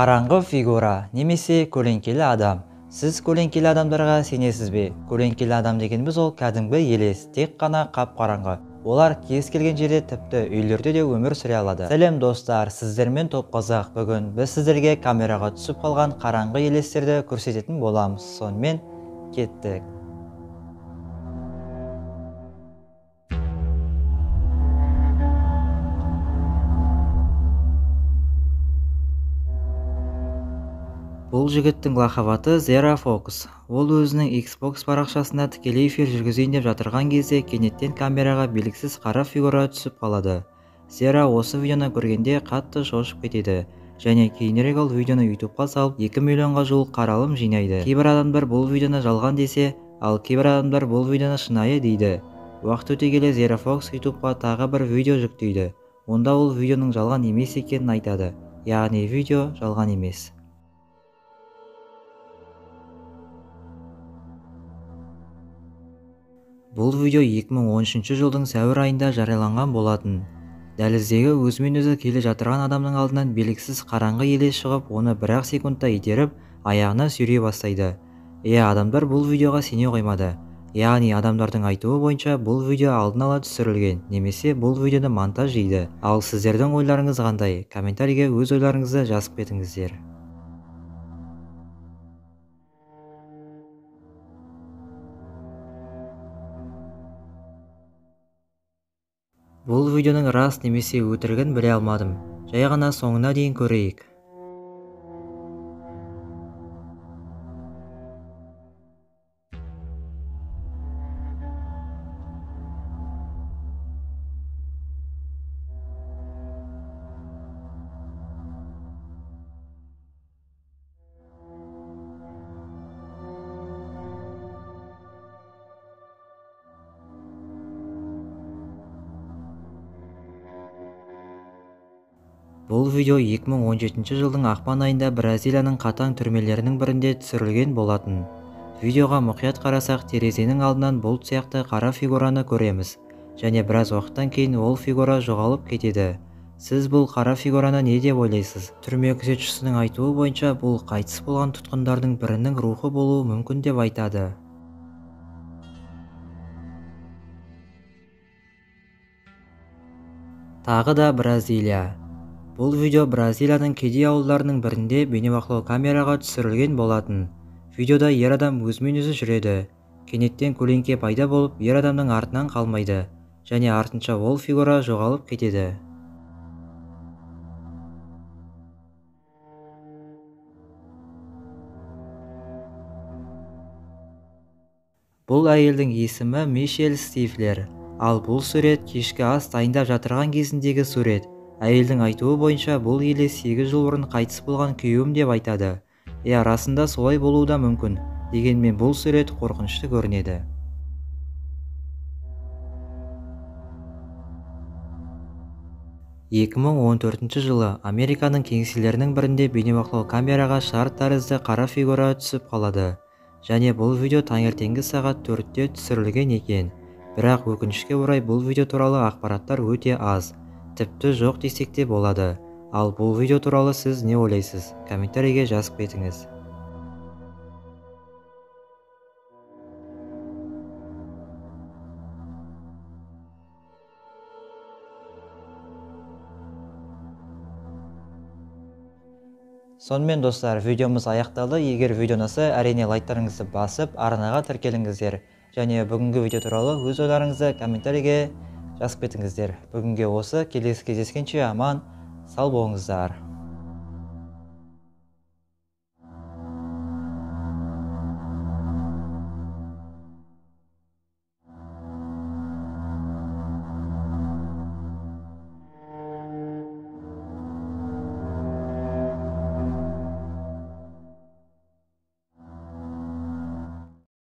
Қараңғы фигура немесе көлеңкелі адам. Сіз көлеңкелі адамдарға сенесіз бе? Көлеңкелі адам дегеніміз ол кәдімгі елес, тек қана қап-қараңғы. Олар кез келген жерде, тіпті үйлерде де өмір сүре алады. Сәлем достар, сіздермен топ қазақ. Бүгін біз сіздерге камераға түсіп қалған қараңғы елестерді көрсететін боламыз. Сонымен кеттік. Бұл жігіттің лақап аты Zero Fox. Ол өзінің Xbox парақшасында тікелей эфир жүргізейін деп жатырған кезде кенеттен камераға белгісіз қара фигура түсіп қалады. Zero осы видеоны көргенде қатты шошып кетеді және кейінірек ол видеоны YouTubeға салып 2 миллионға жуық қаралым жинайды. Кейбір адамдар бұл видеоны жалған десе, ал кейбір адамдар бұл видеоны шынайы дейді. Уақыт өте келе Zero Fox YouTubeға тағы бір видео жүктейді. Онда ол видеоның жалған емес екенін айтады. Яғни видео жалған емес. Бұл видео 2013 жылдың сәуір айында жарияланған болатын. Дәліздегі өзімен-өзі келе жатырған адамның алдынан белгісіз қараңғы елес шығып, оны бір-ақ секундта итеріп, аяғына сүйрей бастайды. Адамдар бұл видеоға сене қоймады. Яғни адамдардың айтуы бойынша бұл видео алдын ала түсірілген, немесе бұл видеоны монтаж дейді. Ал сіздердің ойларыңыз қандай? Комментарийге өз ойларыңызды жазып кетіңіздер. Бұл видеоның рас немесе өтірігін біле алмадым. Жай ғана соңына дейін көрейік. Бұл видео 2017 жылдың ақпан айында Бразилияның қатаң түрмелерінің бірінде түсірілген болатын. Видеоға мұқият қарасақ, терезенің алдынан бұлт сияқты қара фигураны көреміз, және біраз уақыттан кейін ол фигура жоғалып кетеді. Сіз бұл қара фигураны не деп ойлайсыз? Түрме күзетшісінің айтуы бойынша, бұл қайтыс болған тұтқындардың бірінің рухы болуы мүмкін деп айтады. Тағы да Бразилия. Бұл видео Бразилияның кедей ауылдарының бірінде бейнебақылау камераға түсірілген болатын. Видеода ер адам өзімен-өзі жүреді. Кенеттен көлеңке пайда болып, ер адамның артынан қалмайды, және артынша ол фигура жоғалып кетеді. Бұл әйелдің есімі Мишель Стифлер. Ал бұл сурет кешкі ас дайындап жатырған кезіндегі сурет. Әйелдің айтуы бойынша, бұл елес 8 жыл бұрын қайтыс болған күйеуім деп айтады. Расында солай болуы да мүмкін. Дегенмен бұл сурет қорқынышты көрінеді. жылы Американың кеңселерінің бірінде бейнебақылау камераға шар тәрізді қара фигура түсіп қалады. Және бұл видео таңертеңгі сағат 4-те түсірілген екен. Бірақ өкінішке орай бұл видео туралы ақпараттар өте аз. Тіпті жоқ десек те болады. Ал бұл видео туралы сіз не ойлайсыз? Комментарийге жазып кетіңіз. Сонымен достар, видеомыз аяқталды. Егер видео ұнаса, әрине лайктарыңызды басып, арнаға тіркеліңіздер. Және бүгінгі видео туралы өз ойларыңызды комментарийге жазып кетіңіздер. Бүгінге осы, келесі кездескенше аман, сау болыңыздар.